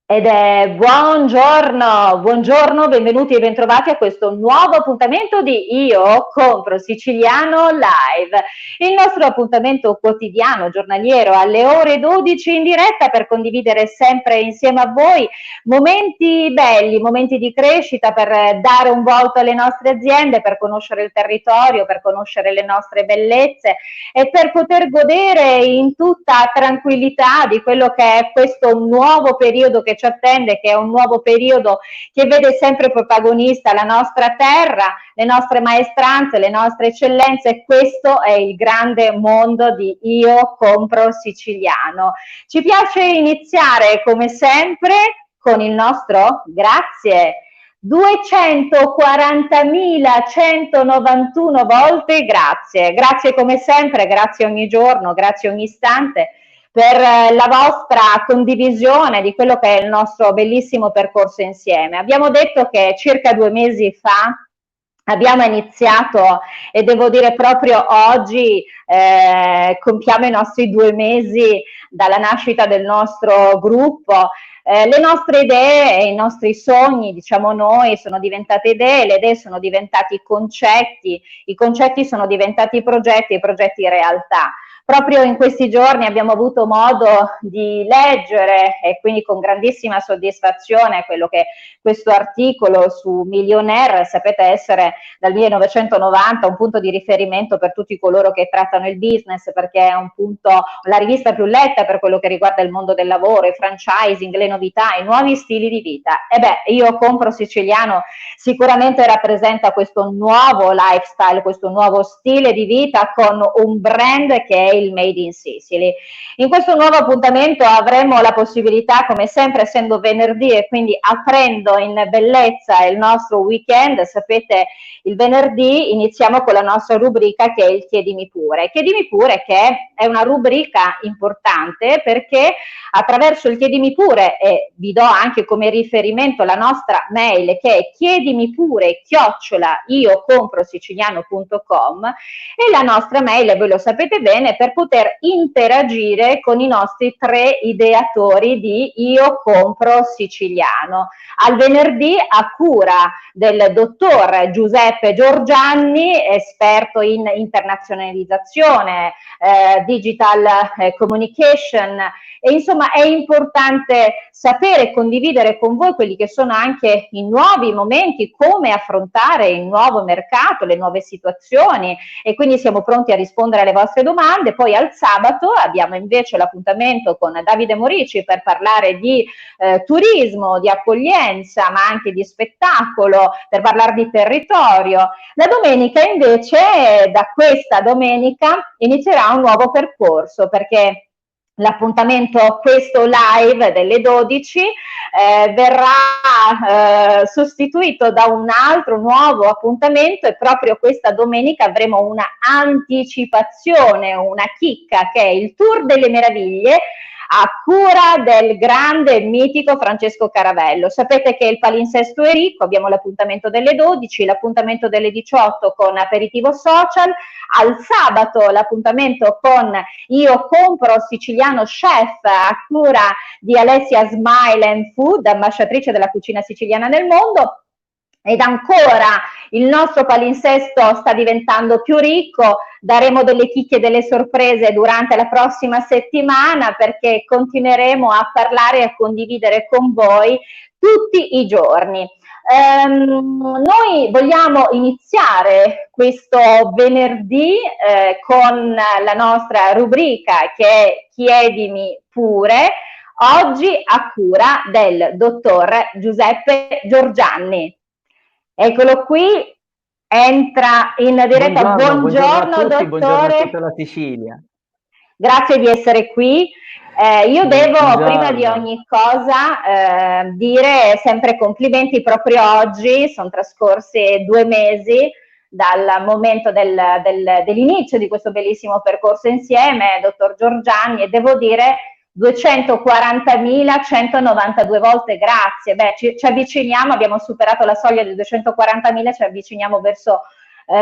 Ed è buongiorno, buongiorno, benvenuti e bentrovati a questo nuovo appuntamento di Io Compro Siciliano Live, il nostro appuntamento quotidiano, giornaliero, alle ore 12 in diretta per condividere sempre insieme a voi momenti belli, momenti di crescita, per dare un volto alle nostre aziende, per conoscere il territorio, per conoscere le nostre bellezze e per poter godere in tutta tranquillità di quello che è questo nuovo periodo che ci attende, che è un nuovo periodo che vede sempre protagonista la nostra terra, le nostre maestranze, le nostre eccellenze, e questo è il grande mondo di Io Compro Siciliano. Ci piace iniziare come sempre con il nostro grazie. 240.191 volte grazie, grazie come sempre, grazie ogni giorno, grazie ogni istante per la vostra condivisione di quello che è il nostro bellissimo percorso insieme. Abbiamo detto che circa 2 mesi fa abbiamo iniziato, e devo dire proprio oggi compiamo i nostri 2 mesi dalla nascita del nostro gruppo. Le nostre idee e i nostri sogni, diciamo noi, sono diventate idee, le idee sono diventati concetti, i concetti sono diventati progetti e i progetti realtà. Proprio in questi giorni abbiamo avuto modo di leggere, e quindi con grandissima soddisfazione, quello che questo articolo su Millionaire, sapete essere dal 1990 un punto di riferimento per tutti coloro che trattano il business, perché è un punto, la rivista più letta per quello che riguarda il mondo del lavoro, il franchising, le novità, i nuovi stili di vita. E beh, Io Compro Siciliano sicuramente rappresenta questo nuovo lifestyle, questo nuovo stile di vita con un brand che è il Made in Sicily. In questo nuovo appuntamento avremo la possibilità, come sempre, essendo venerdì e quindi aprendo in bellezza il nostro weekend, sapete, il venerdì iniziamo con la nostra rubrica che è il Chiedimi Pure. Chiedimi Pure, che è una rubrica importante perché attraverso il Chiedimi Pure, e vi do anche come riferimento la nostra mail che è chiedimipure@iocomprosiciliano.com, e la nostra mail, voi lo sapete bene, per poter interagire con i nostri 3 ideatori di Io Compro Siciliano. Al venerdì, a cura del dottor Giuseppe Giorgianni, esperto in internazionalizzazione, digital communication, e insomma è importante sapere e condividere con voi quelli che sono anche i nuovi momenti, come affrontare il nuovo mercato, le nuove situazioni, e quindi siamo pronti a rispondere alle vostre domande. Poi al sabato abbiamo invece l'appuntamento con Davide Morici per parlare di turismo, di accoglienza, ma anche di spettacolo, per parlare di territorio. La domenica invece, da questa domenica, inizierà un nuovo percorso, perché l'appuntamento, questo live delle 12, verrà sostituito da un altro nuovo appuntamento, e proprio questa domenica avremo una anticipazione, una chicca, che è il Tour delle Meraviglie a cura del grande e mitico Francesco Caravello. Sapete che il palinsesto è ricco, abbiamo l'appuntamento delle 12, l'appuntamento delle 18 con aperitivo social, al sabato l'appuntamento con Io Compro Siciliano Chef a cura di Alessia Smile and Food, ambasciatrice della cucina siciliana nel mondo. Ed ancora il nostro palinsesto sta diventando più ricco, daremo delle chicche e delle sorprese durante la prossima settimana, perché continueremo a parlare e a condividere con voi tutti i giorni. Noi vogliamo iniziare questo venerdì con la nostra rubrica che è Chiedimi Pure, oggi a cura del dottor Giuseppe Giorgianni. Eccolo qui, entra in diretta. Buongiorno, buongiorno a Buongiorno tutti, buongiorno a dottore, tutta la Sicilia. grazie di essere qui. Io devo, prima di Buongiorno. ogni cosa, dire sempre complimenti. Proprio oggi sono trascorsi 2 mesi dal momento dell'inizio di questo bellissimo percorso insieme, dottor Giorgianni, e devo dire 240.192 volte grazie. Beh, ci avviciniamo, abbiamo superato la soglia di 240.000, ci avviciniamo verso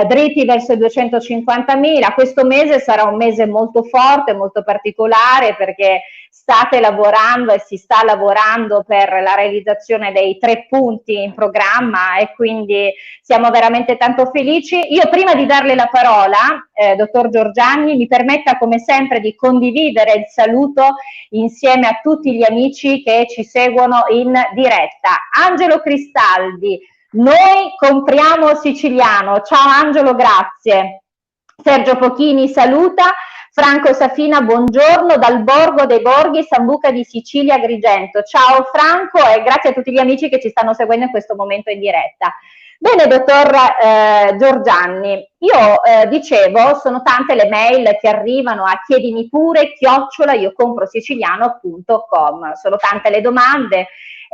dritti verso i 250.000. Questo mese sarà un mese molto forte, molto particolare, perché state lavorando e si sta lavorando per la realizzazione dei 3 punti in programma, e quindi siamo veramente tanto felici. Io, prima di darle la parola, dottor Giorgianni, mi permetta come sempre di condividere il saluto insieme a tutti gli amici che ci seguono in diretta. Angelo Cristaldi: noi compriamo siciliano. Ciao Angelo, grazie. Sergio Pochini saluta. Franco Safina, buongiorno dal Borgo dei Borghi, Sambuca di Sicilia, Agrigento. Ciao Franco, e grazie a tutti gli amici che ci stanno seguendo in questo momento in diretta. Bene, dottor Giorgianni, io dicevo, sono tante le mail che arrivano a chiedimi pure @iocomprosiciliano.com, sono tante le domande,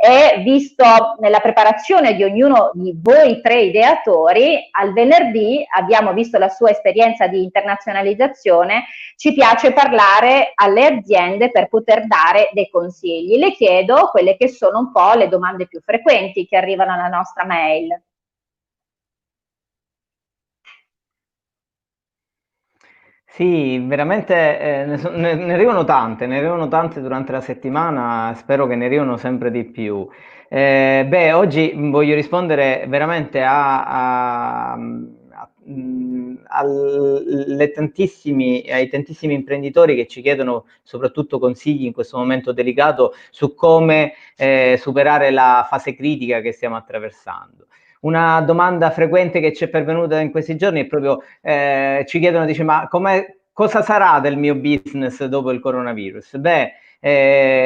e visto nella preparazione di ognuno di voi 3 ideatori, al venerdì abbiamo visto la sua esperienza di internazionalizzazione, ci piace parlare alle aziende per poter dare dei consigli. Le chiedo quelle che sono un po' le domande più frequenti che arrivano alla nostra mail. Sì, veramente ne arrivano tante durante la settimana, spero che ne arrivano sempre di più. Beh, oggi voglio rispondere veramente ai tantissimi imprenditori che ci chiedono soprattutto consigli in questo momento delicato su come superare la fase critica che stiamo attraversando. Una domanda frequente che ci è pervenuta in questi giorni è proprio, ci chiedono, dice, ma cosa sarà del mio business dopo il coronavirus? Beh,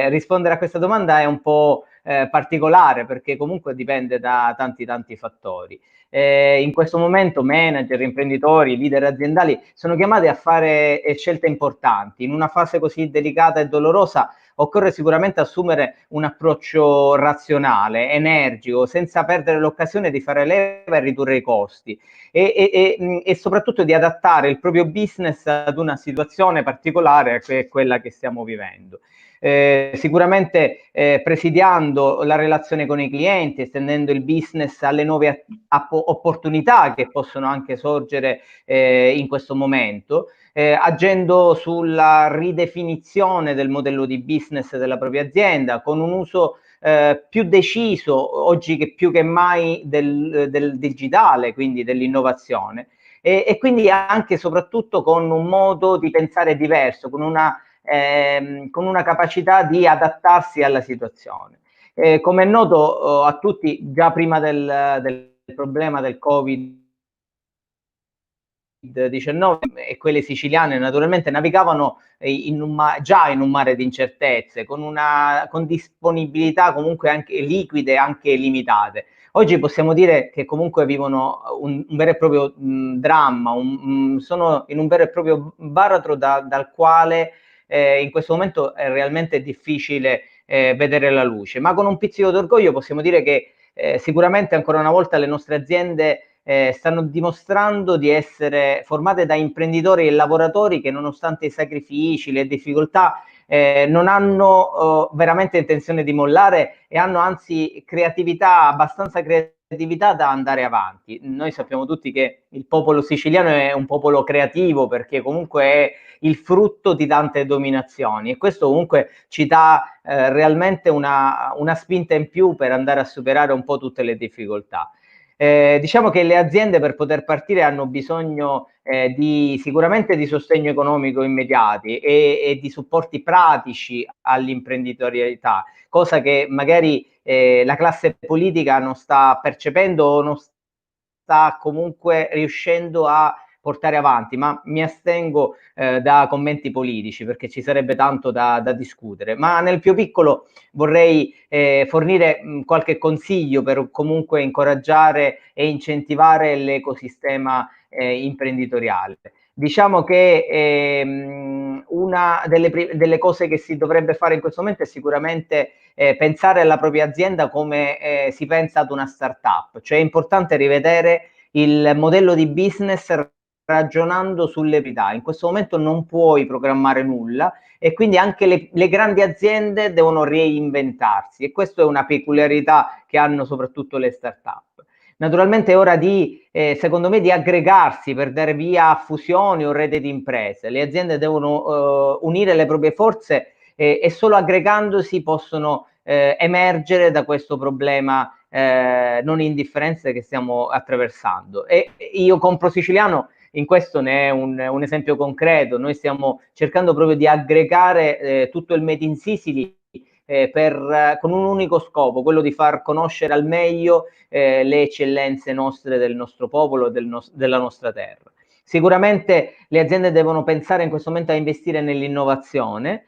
rispondere a questa domanda è un po' particolare, perché comunque dipende da tanti fattori. In questo momento manager, imprenditori, leader aziendali sono chiamati a fare scelte importanti. In una fase così delicata e dolorosa occorre sicuramente assumere un approccio razionale, energico, senza perdere l'occasione di fare leva e ridurre i costi, e soprattutto di adattare il proprio business ad una situazione particolare che è quella che stiamo vivendo. Sicuramente presidiando la relazione con i clienti, estendendo il business alle nuove opportunità che possono anche sorgere in questo momento, agendo sulla ridefinizione del modello di business della propria azienda, con un uso più deciso, oggi che più che mai, del digitale, quindi dell'innovazione, e quindi anche e soprattutto con un modo di pensare diverso, con una capacità di adattarsi alla situazione. Come è noto a tutti, già prima del problema del Covid-19, e quelle siciliane naturalmente navigavano già in un mare di incertezze, con disponibilità comunque anche liquide, anche limitate. Oggi possiamo dire che comunque vivono un vero e proprio dramma, sono in un vero e proprio baratro dal quale in questo momento è realmente difficile vedere la luce, ma con un pizzico d'orgoglio possiamo dire che sicuramente ancora una volta le nostre aziende stanno dimostrando di essere formate da imprenditori e lavoratori che, nonostante i sacrifici, le difficoltà, non hanno veramente intenzione di mollare, e hanno anzi abbastanza creatività da andare avanti. Noi sappiamo tutti che il popolo siciliano è un popolo creativo, perché comunque è il frutto di tante dominazioni, e questo comunque ci dà realmente una spinta in più per andare a superare un po' tutte le difficoltà. Diciamo che le aziende, per poter partire, hanno bisogno sicuramente di sostegno economico immediati e di supporti pratici all'imprenditorialità, cosa che magari la classe politica non sta percependo o non sta comunque riuscendo a portare avanti, ma mi astengo da commenti politici, perché ci sarebbe tanto da discutere. Ma nel più piccolo vorrei fornire qualche consiglio per comunque incoraggiare e incentivare l'ecosistema imprenditoriale. Diciamo che una delle cose che si dovrebbe fare in questo momento è sicuramente pensare alla propria azienda come si pensa ad una startup, cioè è importante rivedere il modello di business ragionando sulle priorità. In questo momento non puoi programmare nulla, e quindi anche le grandi aziende devono reinventarsi, e questa è una peculiarità che hanno soprattutto le start-up. Naturalmente è ora secondo me, di aggregarsi per dare via a fusioni o rete di imprese. Le aziende devono unire le proprie forze e solo aggregandosi possono emergere da questo problema non indifferente che stiamo attraversando. E io con ProSiciliano in questo ne è un esempio concreto. Noi stiamo cercando proprio di aggregare tutto il Made in Sicily con un unico scopo, quello di far conoscere al meglio le eccellenze nostre del nostro popolo, della nostra terra. Sicuramente le aziende devono pensare in questo momento a investire nell'innovazione,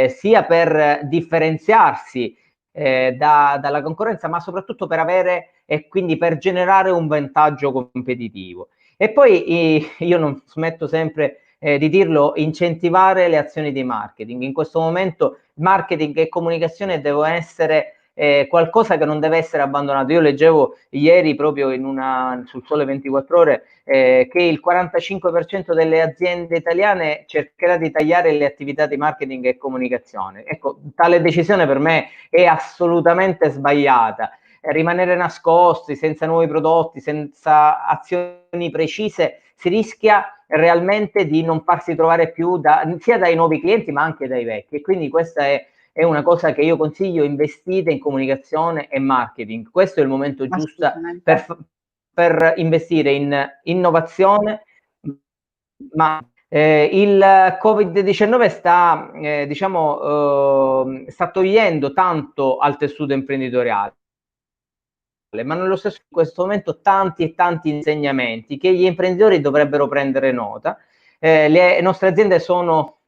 sia per differenziarsi dalla concorrenza, ma soprattutto per avere e quindi per generare un vantaggio competitivo. E poi io non smetto sempre di dirlo, incentivare le azioni di marketing. In questo momento marketing e comunicazione devono essere qualcosa che non deve essere abbandonato. Io leggevo ieri proprio sul Sole 24 Ore che il 45% delle aziende italiane cercherà di tagliare le attività di marketing e comunicazione. Ecco, tale decisione per me è assolutamente sbagliata. Rimanere nascosti, senza nuovi prodotti, senza azioni precise, si rischia realmente di non farsi trovare più sia dai nuovi clienti ma anche dai vecchi. E quindi questa è una cosa che io consiglio: investite in comunicazione e marketing. Questo è il momento giusto per investire in innovazione, ma il Covid-19 sta togliendo tanto al tessuto imprenditoriale, ma nello stesso in questo momento tanti e tanti insegnamenti che gli imprenditori dovrebbero prendere nota. Le nostre aziende sono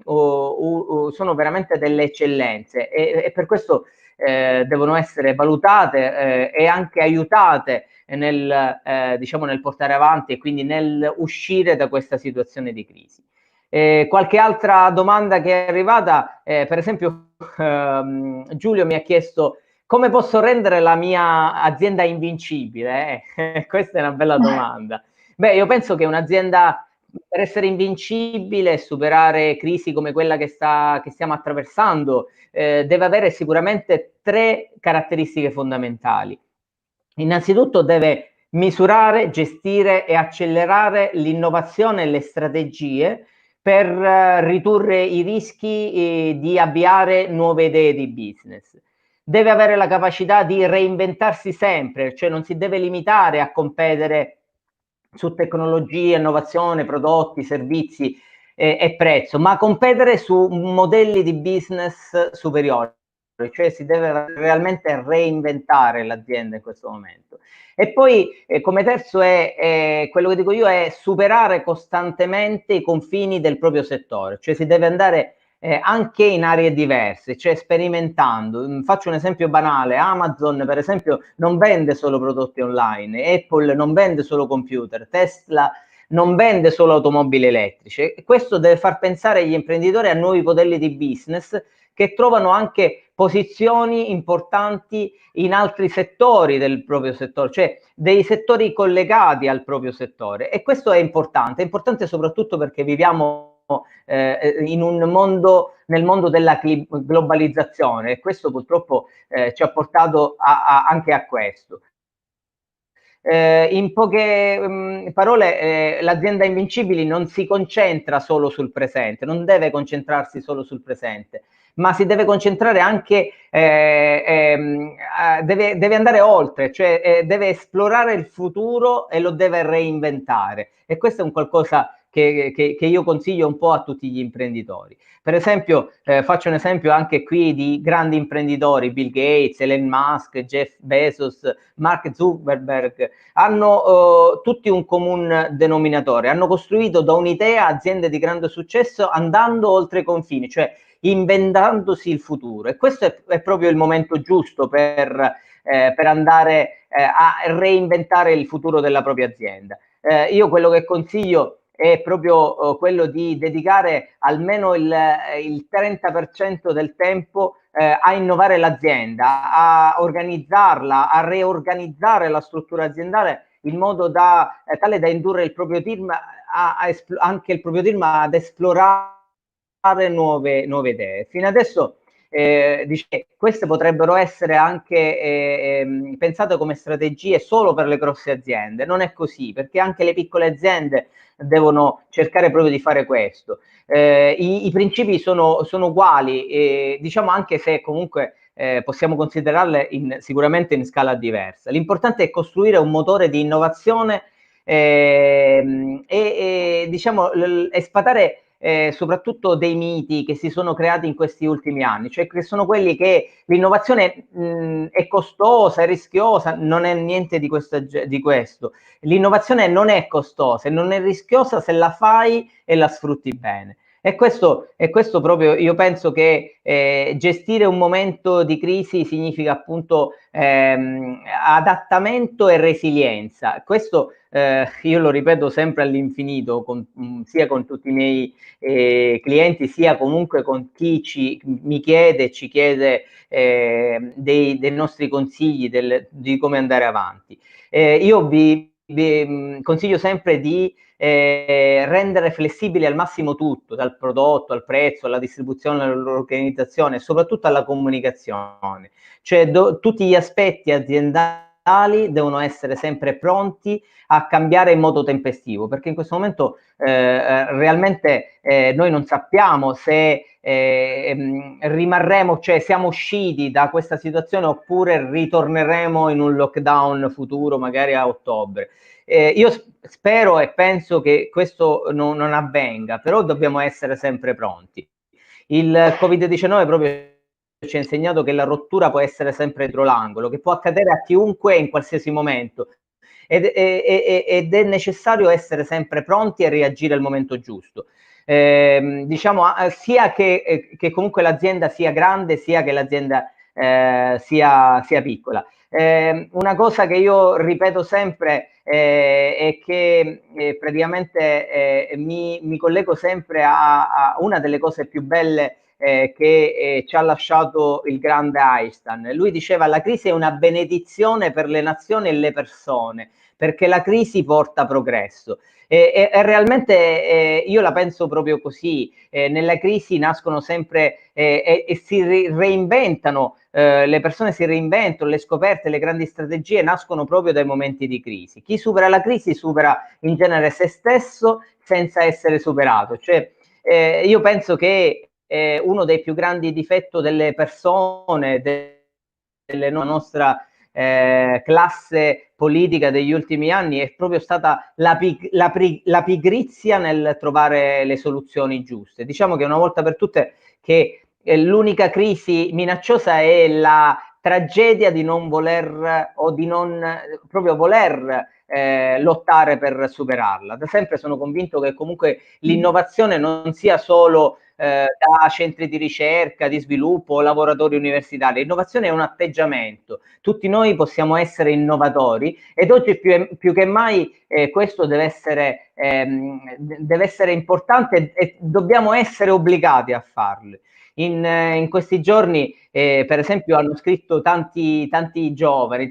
veramente delle eccellenze e per questo devono essere valutate e anche aiutate nel portare avanti e quindi nel uscire da questa situazione di crisi. Qualche altra domanda che è arrivata, per esempio Giulio mi ha chiesto: come posso rendere la mia azienda invincibile? Questa è una bella domanda. Beh, io penso che un'azienda, per essere invincibile e superare crisi come quella che stiamo attraversando, deve avere sicuramente 3 caratteristiche fondamentali. Innanzitutto deve misurare, gestire e accelerare l'innovazione e le strategie per ridurre i rischi di avviare nuove idee di business. Deve avere la capacità di reinventarsi sempre, cioè non si deve limitare a competere su tecnologie, innovazione, prodotti, servizi e prezzo, ma competere su modelli di business superiori, cioè si deve realmente reinventare l'azienda in questo momento. E poi come terzo quello che dico io è superare costantemente i confini del proprio settore, cioè si deve andare anche in aree diverse, cioè sperimentando. Faccio un esempio banale: Amazon per esempio non vende solo prodotti online, Apple non vende solo computer, Tesla non vende solo automobili elettriche. Questo deve far pensare gli imprenditori a nuovi modelli di business che trovano anche posizioni importanti in altri settori del proprio settore, cioè dei settori collegati al proprio settore. E questo è importante soprattutto perché viviamo nel mondo della globalizzazione, e questo purtroppo ci ha portato anche a questo. In poche parole, l'azienda Invincibili non si concentra solo sul presente, non deve concentrarsi solo sul presente, ma si deve concentrare anche, deve andare oltre, cioè deve esplorare il futuro e lo deve reinventare. E questo è un qualcosa che io consiglio un po' a tutti gli imprenditori. Per esempio, faccio un esempio anche qui di grandi imprenditori: Bill Gates, Elon Musk, Jeff Bezos, Mark Zuckerberg, hanno tutti un comune denominatore: hanno costruito da un'idea aziende di grande successo andando oltre i confini, cioè inventandosi il futuro. E questo è proprio il momento giusto per andare a reinventare il futuro della propria azienda. Io quello che consiglio è proprio quello di dedicare almeno il 30% del tempo a innovare l'azienda, a organizzarla, a reorganizzare la struttura aziendale in modo tale da indurre il proprio team anche il proprio team ad esplorare nuove idee. Fino adesso dice, queste potrebbero essere anche pensate come strategie solo per le grosse aziende. Non è così, perché anche le piccole aziende devono cercare proprio di fare questo. I principi sono uguali, diciamo, anche se comunque possiamo considerarle sicuramente in scala diversa. L'importante è costruire un motore di innovazione diciamo, sfatare soprattutto dei miti che si sono creati in questi ultimi anni, cioè che sono quelli che l'innovazione è costosa, è rischiosa. Non è niente di questo. L'innovazione non è costosa e non è rischiosa se la fai e la sfrutti bene. E questo proprio, io penso che gestire un momento di crisi significa appunto adattamento e resilienza. Questo io lo ripeto sempre all'infinito, sia con tutti i miei clienti, sia comunque con chi mi chiede, ci chiede dei nostri consigli di come andare avanti. Io vi consiglio sempre di rendere flessibili al massimo tutto, dal prodotto al prezzo, alla distribuzione, all'organizzazione e soprattutto alla comunicazione. Cioè tutti gli aspetti aziendali devono essere sempre pronti a cambiare in modo tempestivo, perché in questo momento realmente noi non sappiamo se rimarremo, cioè siamo usciti da questa situazione oppure ritorneremo in un lockdown futuro, magari a ottobre. Io spero e penso che questo non avvenga, però dobbiamo essere sempre pronti. Il Covid-19 proprio ci ha insegnato che la rottura può essere sempre dietro l'angolo, che può accadere a chiunque in qualsiasi momento, ed è necessario essere sempre pronti e reagire al momento giusto. Diciamo sia che comunque l'azienda sia grande, sia che l'azienda sia piccola. Una cosa che io ripeto sempre è che praticamente mi collego sempre a una delle cose più belle che ci ha lasciato il grande Einstein. Lui diceva: la crisi è una benedizione per le nazioni e le persone, perché la crisi porta progresso. E realmente io la penso proprio così. Nella crisi nascono sempre e si reinventano, le persone si reinventano, le scoperte, le grandi strategie nascono proprio dai momenti di crisi. Chi supera la crisi supera in genere se stesso senza essere superato. Cioè, io penso che uno dei più grandi difetti delle persone, della nostra classe politica degli ultimi anni, è proprio stata la pigrizia nel trovare le soluzioni giuste. Diciamo che una volta per tutte che l'unica crisi minacciosa è la tragedia di non voler o di non proprio voler lottare per superarla. Da sempre sono convinto che comunque l'innovazione non sia solo da centri di ricerca, di sviluppo o lavoratori universitari. L'innovazione è un atteggiamento. Tutti noi possiamo essere innovatori ed oggi più che mai questo deve essere importante e dobbiamo essere obbligati a farlo. In questi giorni, per esempio, hanno scritto tanti giovani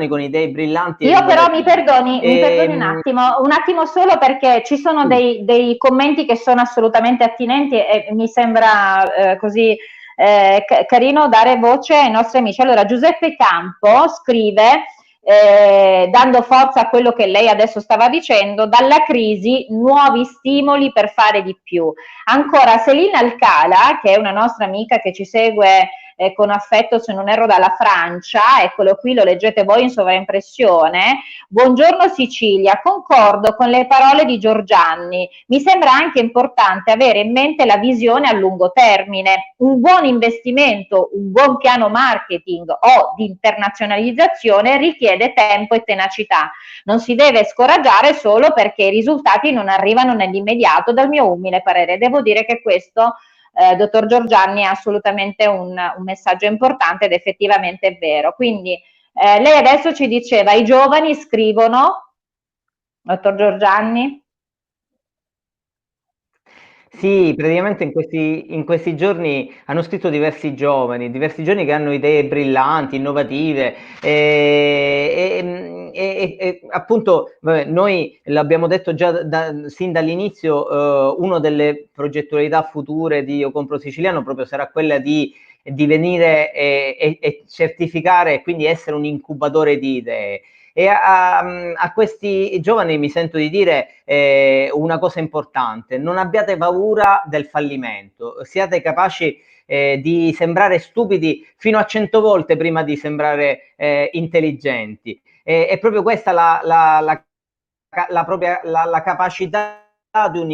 con idee brillanti. Io però mi perdoni un attimo solo, perché ci sono dei commenti che sono assolutamente attinenti e mi sembra così carino dare voce ai nostri amici. Allora, Giuseppe Campo scrive, dando forza a quello che lei adesso stava dicendo: dalla crisi nuovi stimoli per fare di più. Ancora Selina Alcala, che è una nostra amica che ci segue con affetto, se non erro, dalla Francia, eccolo qui, lo leggete voi in sovraimpressione. Buongiorno Sicilia, concordo con le parole di Giorgianni, mi sembra anche importante avere in mente la visione a lungo termine. Un buon investimento, un buon piano marketing o di internazionalizzazione richiede tempo e tenacità. Non si deve scoraggiare solo perché i risultati non arrivano nell'immediato, dal mio umile parere. Devo dire che questo dottor Giorgianni è assolutamente un messaggio importante ed effettivamente è vero. Quindi lei adesso ci diceva: i giovani scrivono, dottor Giorgianni? Sì, praticamente in questi giorni hanno scritto diversi giovani che hanno idee brillanti, innovative e appunto vabbè, noi l'abbiamo detto già sin dall'inizio, una delle progettualità future di Io Compro Siciliano proprio sarà quella di venire e certificare e quindi essere un incubatore di idee. E a questi giovani mi sento di dire una cosa importante: non abbiate paura del fallimento, siate capaci di sembrare stupidi fino a 100 volte prima di sembrare intelligenti. È proprio questa la capacità di un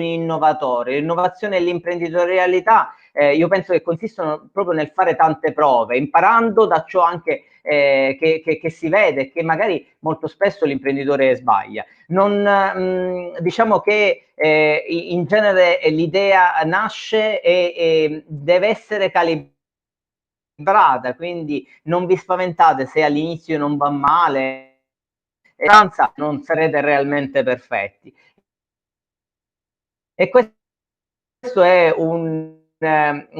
innovatore. L'innovazione e l'imprenditorialità io penso che consistono proprio nel fare tante prove, imparando da ciò anche che si vede, che magari molto spesso l'imprenditore sbaglia. Diciamo che in genere l'idea nasce e deve essere calibrata, quindi non vi spaventate se all'inizio non va male, non sarete realmente perfetti. E questo è un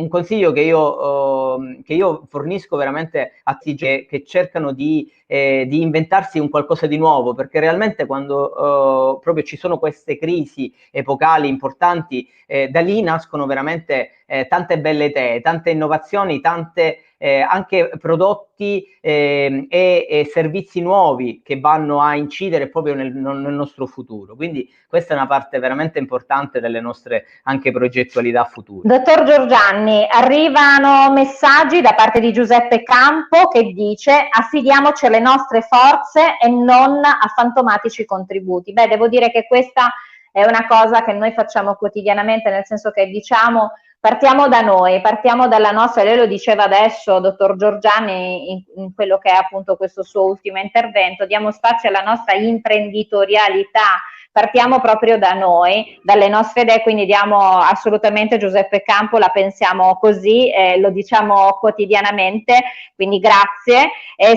consiglio che io fornisco veramente a chi che cercano di inventarsi un qualcosa di nuovo, perché realmente quando proprio ci sono queste crisi epocali importanti, da lì nascono veramente tante belle idee, tante innovazioni, tante anche prodotti e servizi nuovi che vanno a incidere proprio nel nostro futuro. Quindi questa è una parte veramente importante delle nostre anche progettualità future. Dottor Giorgianni, arrivano messaggi da parte di Giuseppe Campo che dice: affidiamoci alle nostre forze e non a fantomatici contributi. Beh, devo dire che questa è una cosa che noi facciamo quotidianamente, nel senso che diciamo partiamo da noi, partiamo dalla nostra, lei lo diceva adesso, dottor Giorgianni, in quello che è appunto questo suo ultimo intervento, diamo spazio alla nostra imprenditorialità, partiamo proprio da noi, dalle nostre idee, quindi diamo assolutamente Giuseppe Campo, la pensiamo così, lo diciamo quotidianamente, quindi grazie.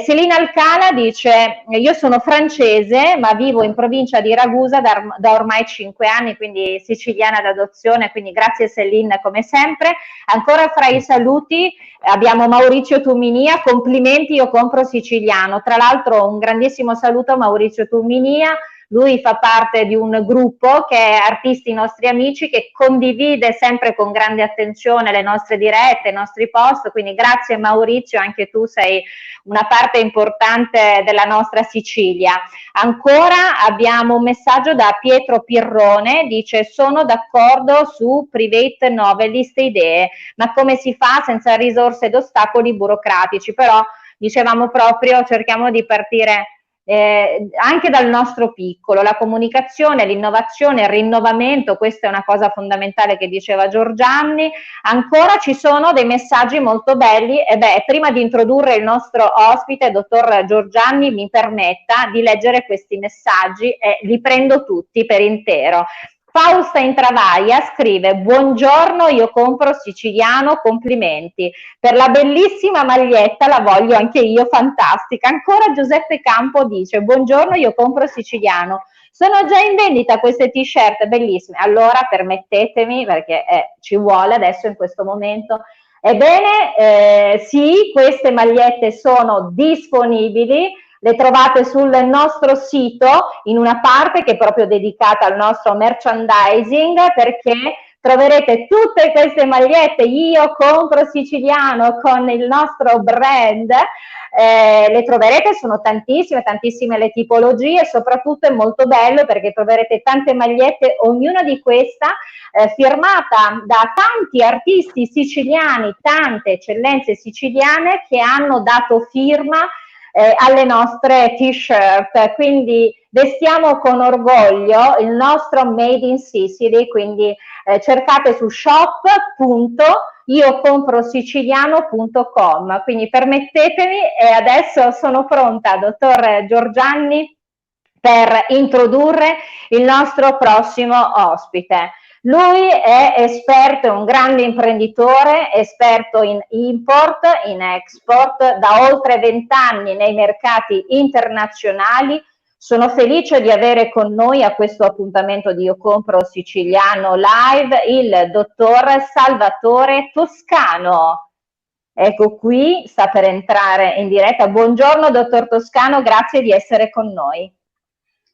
Selina Alcala dice: io sono francese ma vivo in provincia di Ragusa da ormai 5 anni, quindi siciliana d'adozione, quindi grazie Selina come sempre. Ancora fra i saluti abbiamo Maurizio Tuminia, complimenti, io compro siciliano. Tra l'altro un grandissimo saluto a Maurizio Tuminia. Lui fa parte di un gruppo che è Artisti Nostri Amici, che condivide sempre con grande attenzione le nostre dirette, i nostri post, quindi grazie Maurizio, anche tu sei una parte importante della nostra Sicilia. Ancora abbiamo un messaggio da Pietro Pirrone, dice: sono d'accordo su private novelist idee, ma come si fa senza risorse ed ostacoli burocratici? Però dicevamo proprio, cerchiamo di partire anche dal nostro piccolo, la comunicazione, l'innovazione, il rinnovamento, questa è una cosa fondamentale che diceva Giorgianni. Ancora ci sono dei messaggi molto belli e beh, prima di introdurre il nostro ospite, dottor Giorgianni, mi permetta di leggere questi messaggi e li prendo tutti per intero. Fausta Intravaglia scrive: buongiorno, io compro siciliano, complimenti per la bellissima maglietta, la voglio anche io, fantastica. Ancora Giuseppe Campo dice: buongiorno, io compro siciliano, sono già in vendita queste t-shirt bellissime. Allora permettetemi, perché ci vuole adesso in questo momento. Ebbene, sì, queste magliette sono disponibili, le trovate sul nostro sito in una parte che è proprio dedicata al nostro merchandising, perché troverete tutte queste magliette io compro siciliano con il nostro brand, le troverete, sono tantissime, tantissime le tipologie, soprattutto è molto bello perché troverete tante magliette, ognuna di questa firmata da tanti artisti siciliani, tante eccellenze siciliane che hanno dato firma alle nostre t-shirt, quindi vestiamo con orgoglio il nostro Made in Sicily, quindi cercate su shop.iocomprosiciliano.com, quindi permettetemi, e adesso sono pronta, dottor Giorgianni, per introdurre il nostro prossimo ospite. Lui è esperto, è un grande imprenditore, esperto in import, in export, da oltre 20 anni nei mercati internazionali. Sono felice di avere con noi a questo appuntamento di Io Compro Siciliano Live il dottor Salvatore Toscano. Ecco qui, sta per entrare in diretta. Buongiorno dottor Toscano, grazie di essere con noi.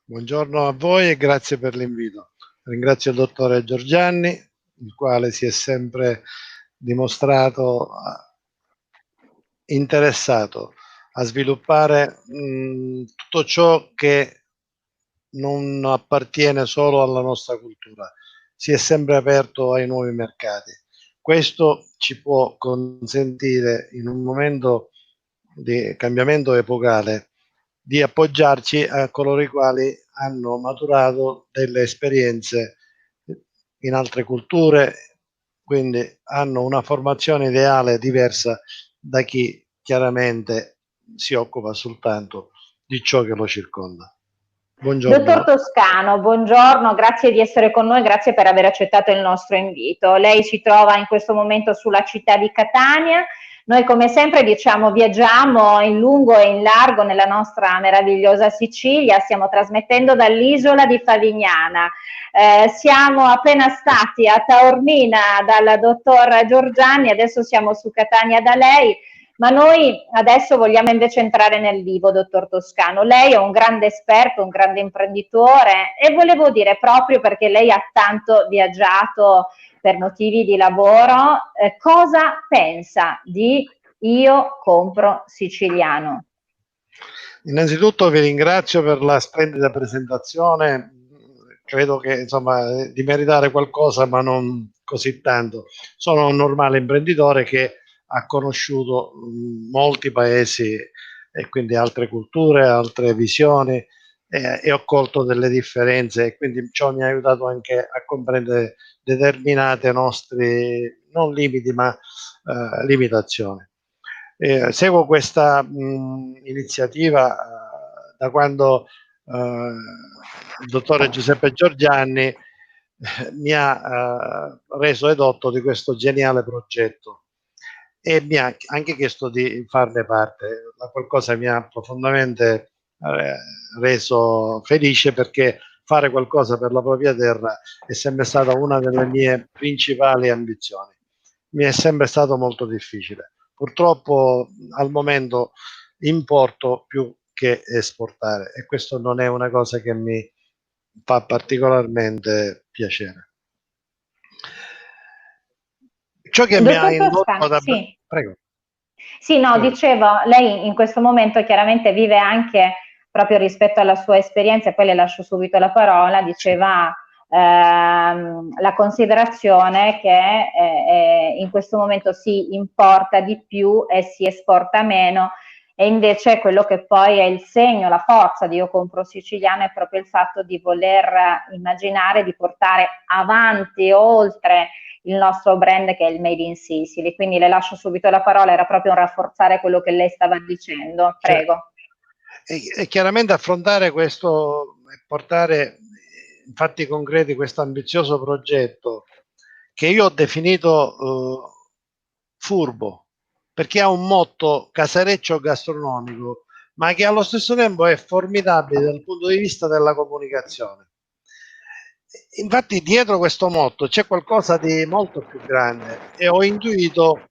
Buongiorno a voi e grazie per l'invito. Ringrazio il dottore Giorgianni, il quale si è sempre dimostrato interessato a sviluppare tutto ciò che non appartiene solo alla nostra cultura, si è sempre aperto ai nuovi mercati. Questo ci può consentire, in un momento di cambiamento epocale, di appoggiarci a coloro i quali hanno maturato delle esperienze in altre culture, quindi hanno una formazione ideale diversa da chi chiaramente si occupa soltanto di ciò che lo circonda. Dottor Buongiorno. Toscano, buongiorno, grazie di essere con noi, grazie per aver accettato il nostro invito. Lei si trova in questo momento sulla città di Catania. Noi come sempre viaggiamo in lungo e in largo nella nostra meravigliosa Sicilia, stiamo trasmettendo dall'isola di Favignana. Siamo appena stati a Taormina dal dottor Giorgianni, adesso siamo su Catania da lei. Ma noi adesso vogliamo invece entrare nel vivo, dottor Toscano. Lei è un grande esperto, un grande imprenditore e volevo dire, proprio perché lei ha tanto viaggiato per motivi di lavoro, cosa pensa di Io Compro Siciliano? Innanzitutto vi ringrazio per la splendida presentazione, credo che insomma di meritare qualcosa, ma non così tanto. Sono un normale imprenditore che ha conosciuto molti paesi e quindi altre culture, altre visioni e ho colto delle differenze e quindi ciò mi ha aiutato anche a comprendere determinate nostre, non limiti, ma limitazioni. Seguo questa iniziativa da quando il dottore Giuseppe Giorgianni mi ha reso edotto di questo geniale progetto e mi ha anche chiesto di farne parte. La qualcosa mi ha profondamente reso felice, perché fare qualcosa per la propria terra è sempre stata una delle mie principali ambizioni. Mi è sempre stato molto difficile. Purtroppo al momento importo più che esportare e questo non è una cosa che mi fa particolarmente piacere. Ciò che mi ha Dottor indotto Toscano, da... sì. Prego. Sì, no, Prego. dicevo, lei in questo momento chiaramente vive anche, proprio rispetto alla sua esperienza, e poi le lascio subito la parola, diceva la considerazione che in questo momento si importa di più e si esporta meno, e invece quello che poi è il segno, la forza di Io Compro Siciliano è proprio il fatto di voler immaginare, di portare avanti oltre il nostro brand, che è il Made in Sicily. Quindi le lascio subito la parola, era proprio un rafforzare quello che lei stava dicendo. Prego. E chiaramente affrontare questo e portare in fatti concreti questo ambizioso progetto, che io ho definito furbo, perché ha un motto casareccio gastronomico, ma che allo stesso tempo è formidabile dal punto di vista della comunicazione. Infatti dietro questo motto c'è qualcosa di molto più grande e ho intuito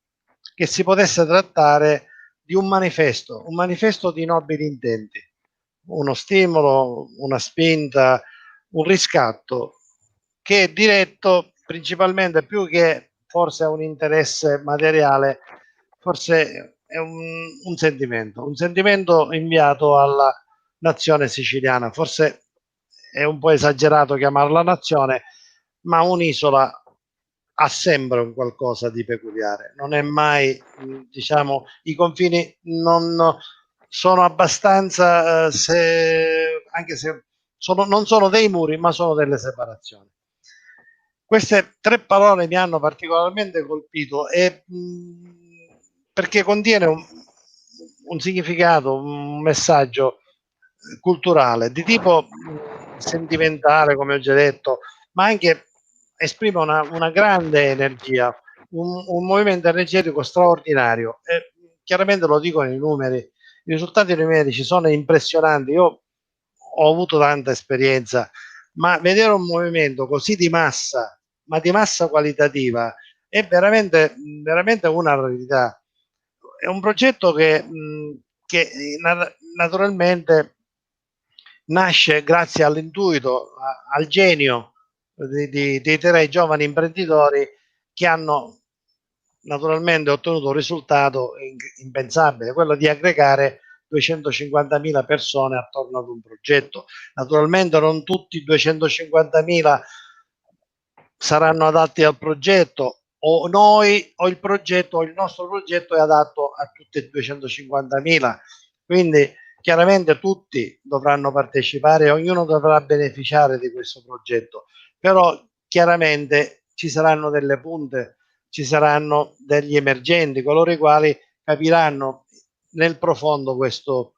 che si potesse trattare di un manifesto di nobili intenti, uno stimolo, una spinta, un riscatto che è diretto principalmente, più che forse a un interesse materiale, forse è un sentimento inviato alla nazione siciliana. Forse è un po' esagerato chiamarla nazione, ma un'isola ha sempre un qualcosa di peculiare. Non è mai, diciamo, i confini non sono abbastanza, anche se non sono dei muri, ma sono delle separazioni. Queste tre parole mi hanno particolarmente colpito perché contiene un significato, un messaggio culturale di tipo sentimentale, come ho già detto, ma anche esprime una grande energia, un movimento energetico straordinario. E chiaramente lo dicono i numeri, i risultati numerici sono impressionanti. Io ho avuto tanta esperienza, ma vedere un movimento così di massa, ma di massa qualitativa, è veramente una rarità. È un progetto che naturalmente nasce grazie all'intuito, al genio dei tre giovani imprenditori che hanno naturalmente ottenuto un risultato impensabile, quello di aggregare 250.000 persone attorno ad un progetto. Naturalmente non tutti i 250.000 saranno adatti al progetto, o noi o il progetto o il nostro progetto è adatto a tutti e 250.000, quindi chiaramente tutti dovranno partecipare, ognuno dovrà beneficiare di questo progetto, però chiaramente ci saranno delle punte, ci saranno degli emergenti, coloro i quali capiranno nel profondo questo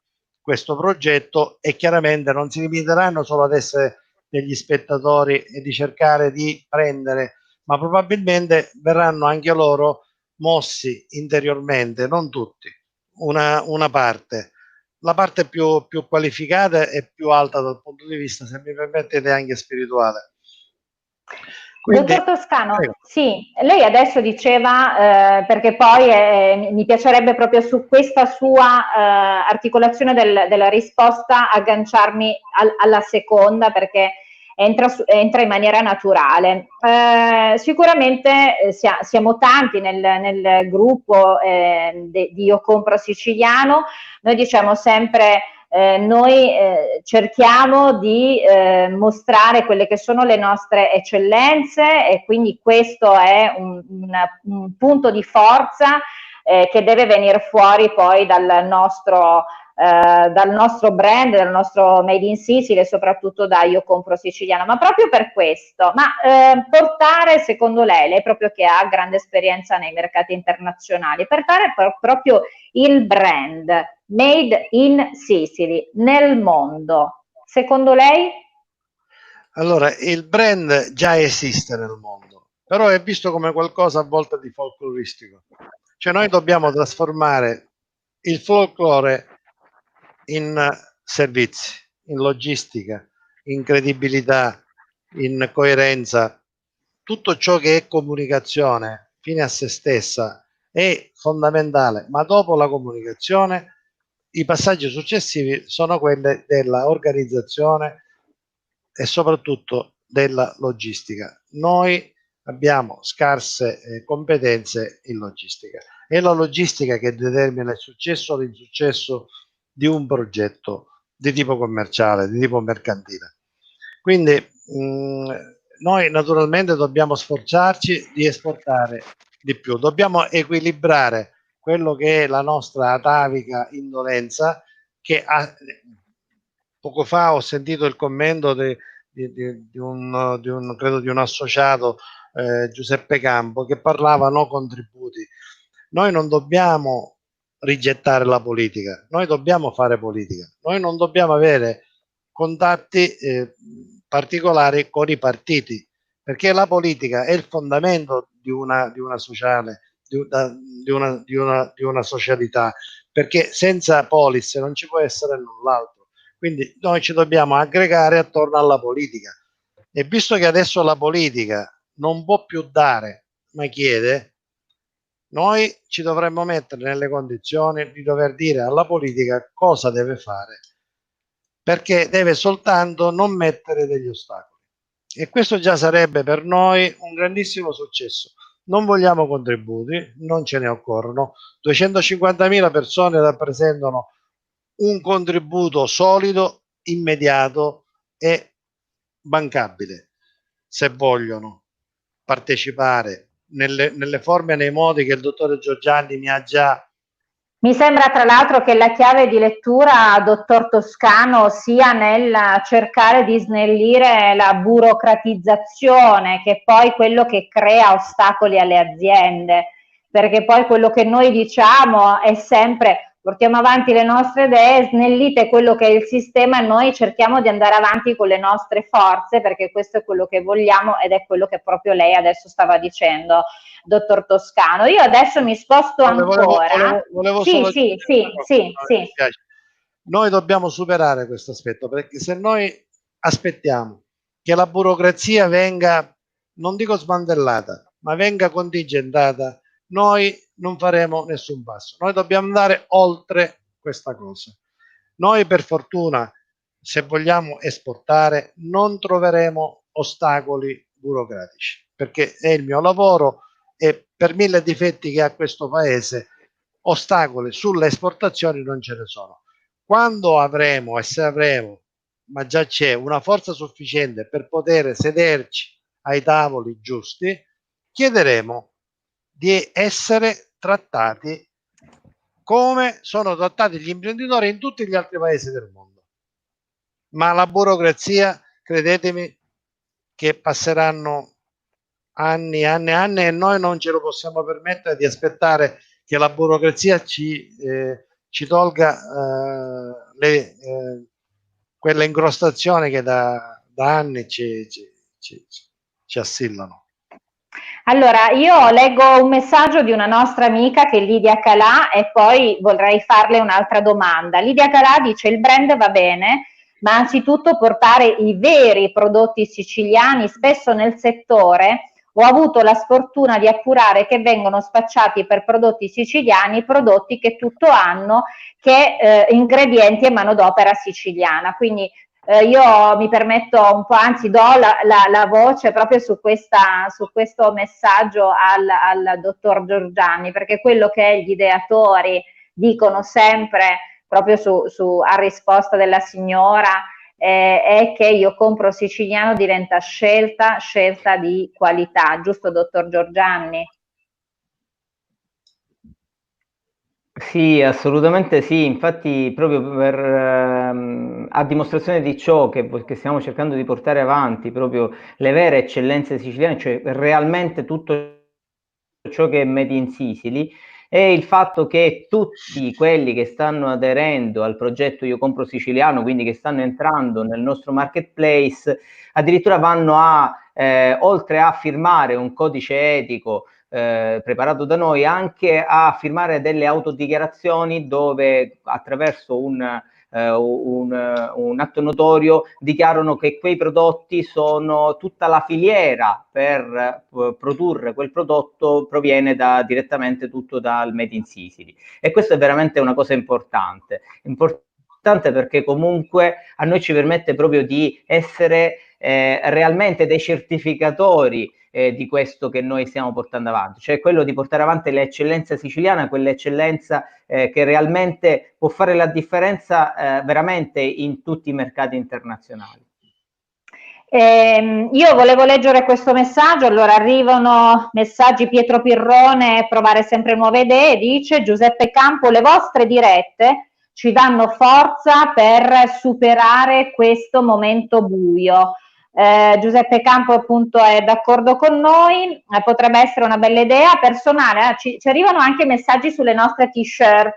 progetto e chiaramente non si limiteranno solo ad essere degli spettatori e di cercare di prendere, ma probabilmente verranno anche loro mossi interiormente, non tutti, una parte. La parte più qualificata e più alta dal punto di vista, se mi permettete, anche spirituale. Quindi, dottor Toscano, prego. sì, lei adesso diceva, perché poi mi piacerebbe proprio su questa sua articolazione della risposta agganciarmi alla seconda, perché entra in maniera naturale. Sicuramente siamo tanti nel gruppo di Io Compro Siciliano, noi diciamo sempre noi cerchiamo di mostrare quelle che sono le nostre eccellenze e quindi questo è un punto di forza che deve venire fuori poi dal nostro brand, dal nostro Made in Sicily e soprattutto da Io Compro Siciliano, ma proprio per questo, portare, secondo lei proprio che ha grande esperienza nei mercati internazionali, portare proprio il brand Made in Sicily nel mondo, secondo lei? Allora, il brand già esiste nel mondo, però è visto come qualcosa a volte di folcloristico. Cioè noi dobbiamo trasformare il folklore in servizi, in logistica, in credibilità, in coerenza. Tutto ciò che è comunicazione fine a se stessa è fondamentale, ma dopo la comunicazione i passaggi successivi sono quelli della organizzazione e soprattutto della logistica. Noi abbiamo scarse competenze in logistica. È la logistica che determina il successo o l'insuccesso di un progetto di tipo commerciale, di tipo mercantile. Quindi noi naturalmente dobbiamo sforzarci di esportare di più, dobbiamo equilibrare quello che è la nostra atavica indolenza, che poco fa ho sentito il commento di un associato, Giuseppe Campo, che parlava no contributi. Noi non dobbiamo rigettare la politica, noi dobbiamo fare politica, noi non dobbiamo avere contatti particolari con i partiti, perché la politica è il fondamento di una sociale, di una socialità, perché senza polis non ci può essere null'altro. Quindi noi ci dobbiamo aggregare attorno alla politica, e visto che adesso la politica non può più dare ma chiede, noi ci dovremmo mettere nelle condizioni di dover dire alla politica cosa deve fare, perché deve soltanto non mettere degli ostacoli, e questo già sarebbe per noi un grandissimo successo. Non vogliamo contributi, non ce ne occorrono. 250.000 persone rappresentano un contributo solido, immediato e bancabile, se vogliono partecipare nelle forme e nei modi che il dottore Giorgianni mi ha già. Mi sembra tra l'altro che la chiave di lettura, dottor Toscano, sia nel cercare di snellire la burocratizzazione, che è poi quello che crea ostacoli alle aziende, perché poi quello che noi diciamo è sempre portiamo avanti le nostre idee, snellite quello che è il sistema e noi cerchiamo di andare avanti con le nostre forze, perché questo è quello che vogliamo ed è quello che proprio lei adesso stava dicendo, dottor Toscano. Io adesso mi sposto ancora. Volevo Sì, solo sì, dire sì. noi dobbiamo superare questo aspetto, perché se noi aspettiamo che la burocrazia venga, non dico smantellata, ma venga contingentata, noi non faremo nessun passo. Noi dobbiamo andare oltre questa cosa. Noi per fortuna, se vogliamo esportare, non troveremo ostacoli burocratici, perché è il mio lavoro e per 1000 difetti che ha questo paese, ostacoli sulle esportazioni non ce ne sono. Quando avremo, e se avremo, ma già c'è, una forza sufficiente per poter sederci ai tavoli giusti, chiederemo di essere trattati come sono trattati gli imprenditori in tutti gli altri paesi del mondo. Ma la burocrazia, credetemi, che passeranno anni e noi non ce lo possiamo permettere di aspettare che la burocrazia ci tolga quelle incrostazioni che da anni ci assillano. Allora, io leggo un messaggio di una nostra amica che è Lidia Calà e poi vorrei farle un'altra domanda. Lidia Calà dice: il brand va bene, ma anzitutto portare i veri prodotti siciliani. Spesso nel settore ho avuto la sfortuna di appurare che vengono spacciati per prodotti siciliani prodotti che tutto hanno, che ingredienti e manodopera siciliana. Quindi io mi permetto un po', anzi do la voce proprio su questo messaggio al dottor Giorgianni, perché quello che gli ideatori dicono sempre proprio a risposta della signora è che Io Compro Siciliano diventa scelta di qualità, giusto dottor Giorgianni? Sì, assolutamente sì, infatti proprio a dimostrazione di ciò che stiamo cercando di portare avanti, proprio le vere eccellenze siciliane, cioè realmente tutto ciò che è Made in Sicily, è il fatto che tutti quelli che stanno aderendo al progetto Io Compro Siciliano, quindi che stanno entrando nel nostro marketplace, addirittura vanno oltre a firmare un codice etico preparato da noi, anche a firmare delle autodichiarazioni dove attraverso un atto notorio dichiarano che quei prodotti sono tutta la filiera per produrre quel prodotto proviene direttamente tutto dal Made in Sicily, e questo è veramente una cosa importante perché comunque a noi ci permette proprio di essere realmente dei certificatori di questo che noi stiamo portando avanti, cioè quello di portare avanti l'eccellenza siciliana, quell'eccellenza che realmente può fare la differenza veramente in tutti i mercati internazionali. Io volevo leggere questo messaggio, allora arrivano messaggi. Pietro Pirrone, provare sempre nuove idee, dice: Giuseppe Campo, le vostre dirette ci danno forza per superare questo momento buio. Giuseppe Campo appunto è d'accordo con noi, potrebbe essere una bella idea personale, ci arrivano anche messaggi sulle nostre t-shirt.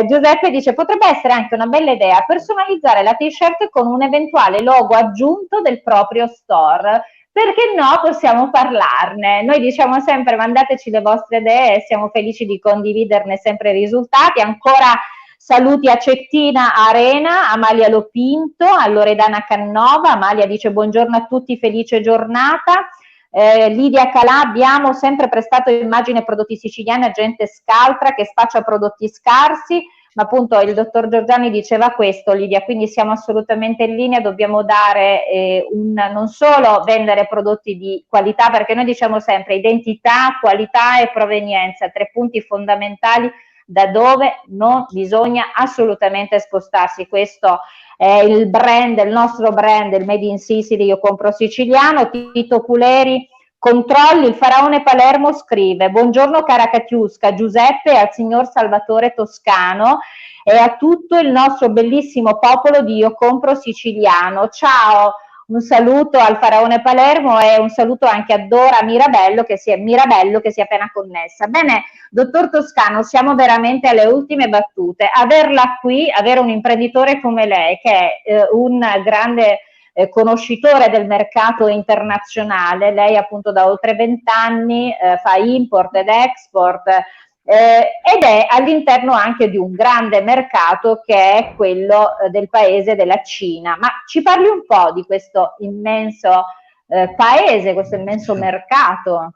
Giuseppe dice: potrebbe essere anche una bella idea personalizzare la t-shirt con un eventuale logo aggiunto del proprio store. Perché no? Possiamo parlarne. Noi diciamo sempre: mandateci le vostre idee e siamo felici di condividerne sempre i risultati. Ancora saluti a Cettina Arena, Amalia Lopinto, a Loredana Cannova. Amalia dice: buongiorno a tutti, felice giornata. Lidia Calà, abbiamo sempre prestato immagine prodotti siciliani a gente scaltra che spaccia prodotti scarsi, ma appunto il dottor Giorgianni diceva questo, Lidia, quindi siamo assolutamente in linea, dobbiamo dare non solo vendere prodotti di qualità, perché noi diciamo sempre identità, qualità e provenienza, 3 punti fondamentali da dove non bisogna assolutamente spostarsi. Questo è il brand, il nostro brand, il Made in Sicily, Io Compro Siciliano. Tito Puleri, controlli, il faraone Palermo scrive: buongiorno cara Catiusca, Giuseppe, al signor Salvatore Toscano e a tutto il nostro bellissimo popolo di Io Compro Siciliano. Ciao, un saluto al faraone Palermo e un saluto anche a Dora Mirabello che si è appena connessa. Bene, dottor Toscano, siamo veramente alle ultime battute. Averla qui, avere un imprenditore come lei, che è un grande conoscitore del mercato internazionale, lei appunto da oltre 20 anni fa import ed export, ed è all'interno anche di un grande mercato che è quello del paese della Cina. Ma ci parli un po' di questo immenso paese, questo immenso mercato?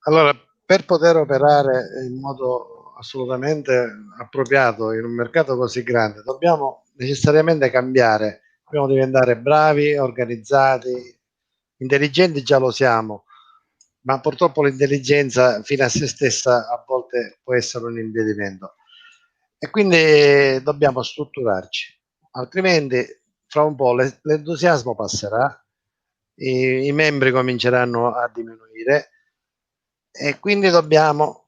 Allora, per poter operare in modo assolutamente appropriato in un mercato così grande, dobbiamo necessariamente cambiare, dobbiamo diventare bravi, organizzati, intelligenti già lo siamo, ma purtroppo l'intelligenza fino a se stessa a volte può essere un impedimento. E quindi dobbiamo strutturarci, altrimenti fra un po' l'entusiasmo passerà, i membri cominceranno a diminuire e quindi dobbiamo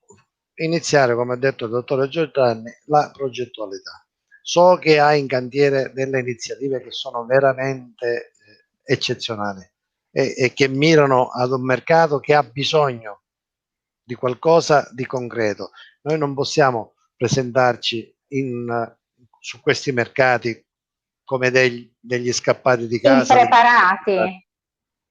iniziare, come ha detto il dottore Giordani, la progettualità. So che ha in cantiere delle iniziative che sono veramente eccezionali e che mirano ad un mercato che ha bisogno di qualcosa di concreto. Noi non possiamo presentarci su questi mercati come degli scappati di casa. Impreparati.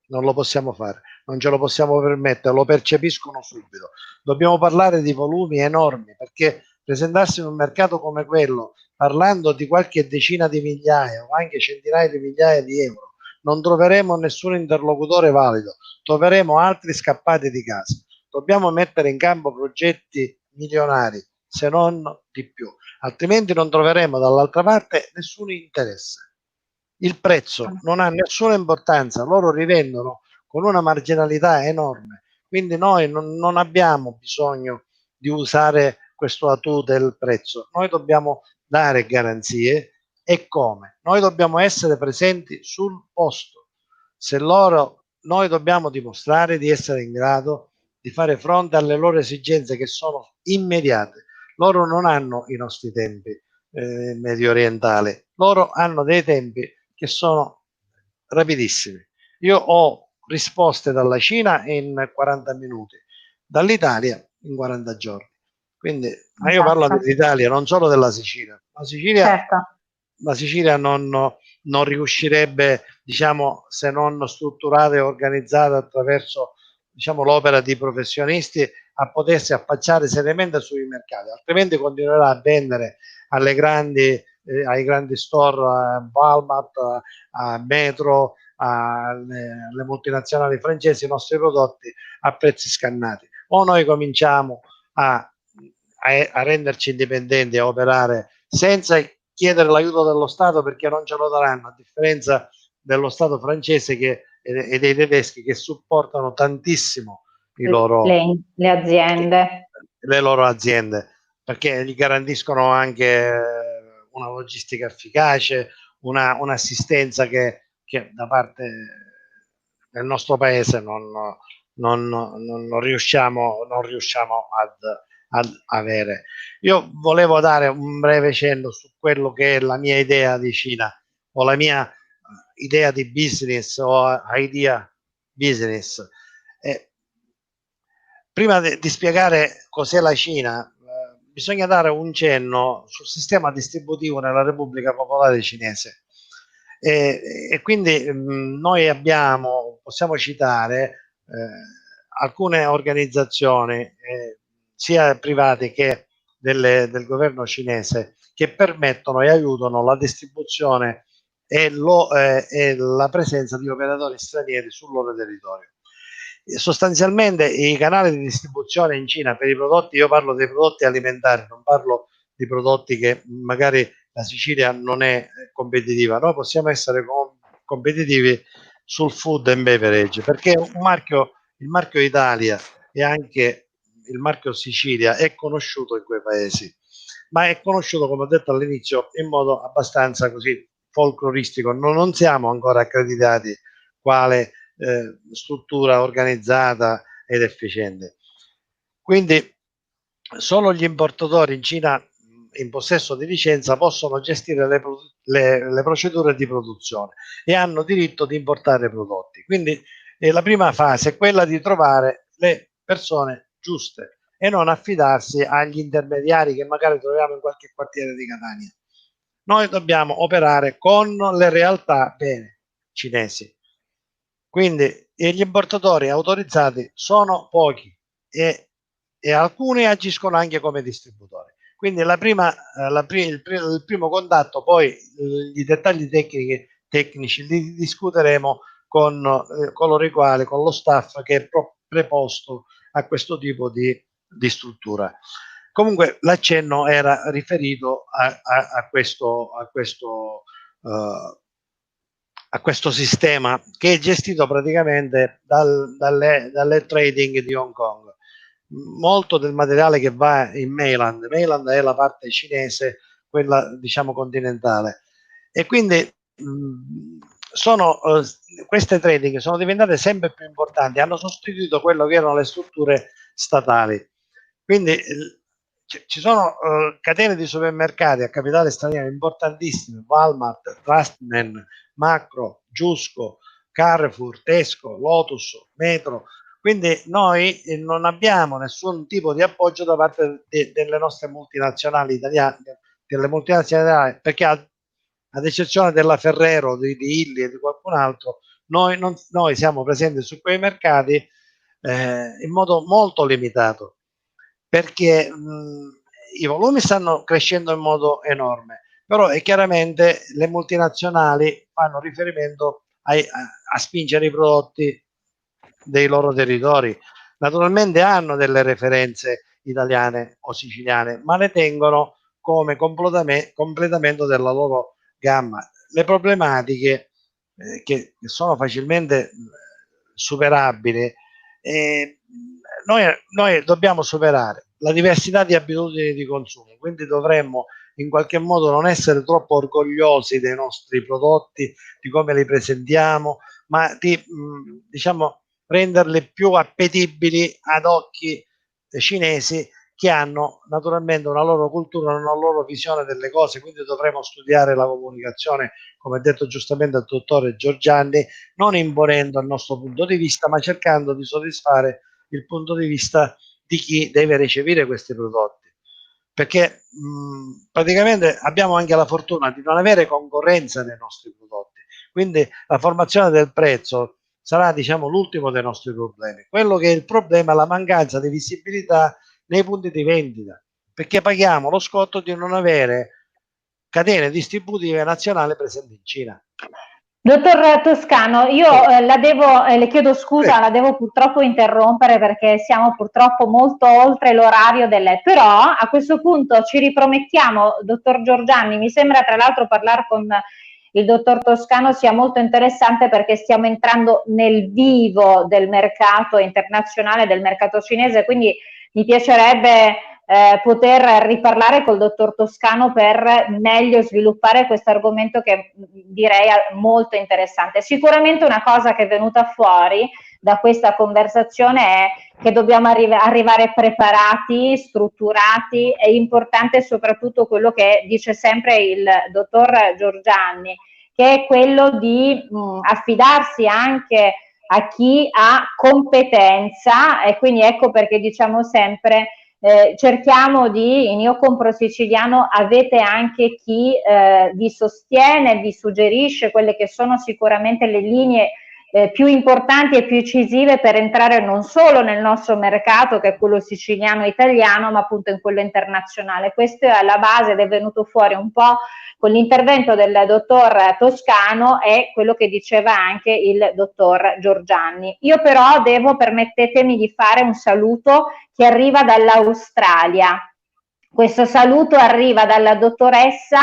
Non lo possiamo fare, non ce lo possiamo permettere, lo percepiscono subito. Dobbiamo parlare di volumi enormi, perché presentarsi in un mercato come quello, parlando di qualche decina di migliaia o anche centinaia di migliaia di euro, non troveremo nessun interlocutore valido, troveremo altri scappati di casa. Dobbiamo mettere in campo progetti milionari, se non di più, altrimenti non troveremo dall'altra parte nessun interesse. Il prezzo non ha nessuna importanza, loro rivendono con una marginalità enorme, quindi noi non abbiamo bisogno di usare questo attu del prezzo, noi dobbiamo dare garanzie. E come? Noi dobbiamo essere presenti sul posto. Se noi dobbiamo dimostrare di essere in grado di fare fronte alle loro esigenze che sono immediate. Loro non hanno i nostri tempi medio orientali, loro hanno dei tempi che sono rapidissimi. Io ho risposte dalla Cina in 40 minuti, dall'Italia in 40 giorni. Quindi, ma io parlo dell'Italia, non solo della Sicilia. La Sicilia non riuscirebbe, diciamo, se non strutturata e organizzata attraverso, diciamo, l'opera di professionisti, a potersi affacciare seriamente sui mercati, altrimenti continuerà a vendere ai grandi store, a Walmart, a Metro, alle multinazionali francesi, i nostri prodotti a prezzi scannati. O noi cominciamo a renderci indipendenti, a operare senza chiedere l'aiuto dello Stato, perché non ce lo daranno, a differenza dello Stato francese e dei tedeschi, che supportano tantissimo le aziende, le loro aziende, perché gli garantiscono anche una logistica efficace, un'assistenza che da parte del nostro paese non riusciamo ad avere. Io volevo dare un breve cenno su quello che è la mia idea di Cina, o la mia idea di business, o idea business. Prima di spiegare cos'è la Cina, bisogna dare un cenno sul sistema distributivo nella Repubblica Popolare Cinese. E quindi noi possiamo citare alcune organizzazioni, sia private che del governo cinese, che permettono e aiutano la distribuzione e la presenza di operatori stranieri sul loro territorio. Sostanzialmente i canali di distribuzione in Cina per i prodotti, io parlo dei prodotti alimentari, non parlo di prodotti che magari la Sicilia non è competitiva. Noi possiamo essere competitivi sul food and beverage, perché il marchio Italia e anche il marchio Sicilia è conosciuto in quei paesi, ma è conosciuto, come ho detto all'inizio, in modo abbastanza così folcloristico. Non siamo ancora accreditati quale struttura organizzata ed efficiente. Quindi solo gli importatori in Cina in possesso di licenza possono gestire le procedure di produzione e hanno diritto di importare prodotti. Quindi la prima fase è quella di trovare le persone giuste e non affidarsi agli intermediari che magari troviamo in qualche quartiere di Catania. Noi dobbiamo operare con le realtà bene cinesi. Quindi gli importatori autorizzati sono pochi e alcuni agiscono anche come distributori. Quindi il primo contatto, poi i dettagli tecnici li discuteremo con coloro i quali, con lo staff che è preposto a questo tipo di struttura. Comunque l'accenno era riferito a questo a questo sistema che è gestito praticamente dalle trading di Hong Kong. Molto del materiale che va in mainland è la parte cinese, quella diciamo continentale, e quindi queste trading sono diventate sempre più importanti, hanno sostituito quello che erano le strutture statali. Quindi ci sono catene di supermercati a capitale straniero importantissime: Walmart, Trustman, Macro, Giusco, Carrefour, Tesco, Lotus, Metro. Quindi noi non abbiamo nessun tipo di appoggio da parte delle nostre multinazionali italiane, delle multinazionali, perché ad eccezione della Ferrero, di Illy e di qualcun altro, noi siamo presenti su quei mercati in modo molto limitato, perché i volumi stanno crescendo in modo enorme, però chiaramente le multinazionali fanno riferimento a spingere i prodotti dei loro territori. Naturalmente hanno delle referenze italiane o siciliane, ma le tengono come completamento della loro gamma. Le problematiche che sono facilmente superabili, noi dobbiamo superare la diversità di abitudini di consumo, quindi dovremmo in qualche modo non essere troppo orgogliosi dei nostri prodotti, di come li presentiamo, ma di diciamo renderli più appetibili ad occhi cinesi, che hanno naturalmente una loro cultura, una loro visione delle cose. Quindi dovremo studiare la comunicazione, come ha detto giustamente il dottore Giorgianni, non imponendo il nostro punto di vista, ma cercando di soddisfare il punto di vista di chi deve ricevere questi prodotti, perché praticamente abbiamo anche la fortuna di non avere concorrenza nei nostri prodotti, quindi la formazione del prezzo sarà, diciamo, l'ultimo dei nostri problemi. Quello che è il problema è la mancanza di visibilità nei punti di vendita, perché paghiamo lo scotto di non avere catene distributive nazionali presenti in Cina. Dottor Toscano, io le chiedo scusa, la devo purtroppo interrompere perché siamo purtroppo molto oltre l'orario però a questo punto ci ripromettiamo, dottor Giorgianni, mi sembra tra l'altro parlare con il dottor Toscano sia molto interessante, perché stiamo entrando nel vivo del mercato internazionale, del mercato cinese, quindi mi piacerebbe poter riparlare col dottor Toscano per meglio sviluppare questo argomento, che direi molto interessante. Sicuramente una cosa che è venuta fuori da questa conversazione è che dobbiamo arrivare preparati, strutturati. È importante soprattutto quello che dice sempre il dottor Giorgianni, che è quello di affidarsi anche a chi ha competenza, e quindi ecco perché diciamo sempre cerchiamo in Io Compro Siciliano avete anche chi vi sostiene, vi suggerisce quelle che sono sicuramente le linee più importanti e più incisive per entrare non solo nel nostro mercato, che è quello siciliano-italiano, ma appunto in quello internazionale. Questo è alla base ed è venuto fuori un po' con l'intervento del dottor Toscano e quello che diceva anche il dottor Giorgianni. Io però permettetemi di fare un saluto che arriva dall'Australia. Questo saluto arriva dalla dottoressa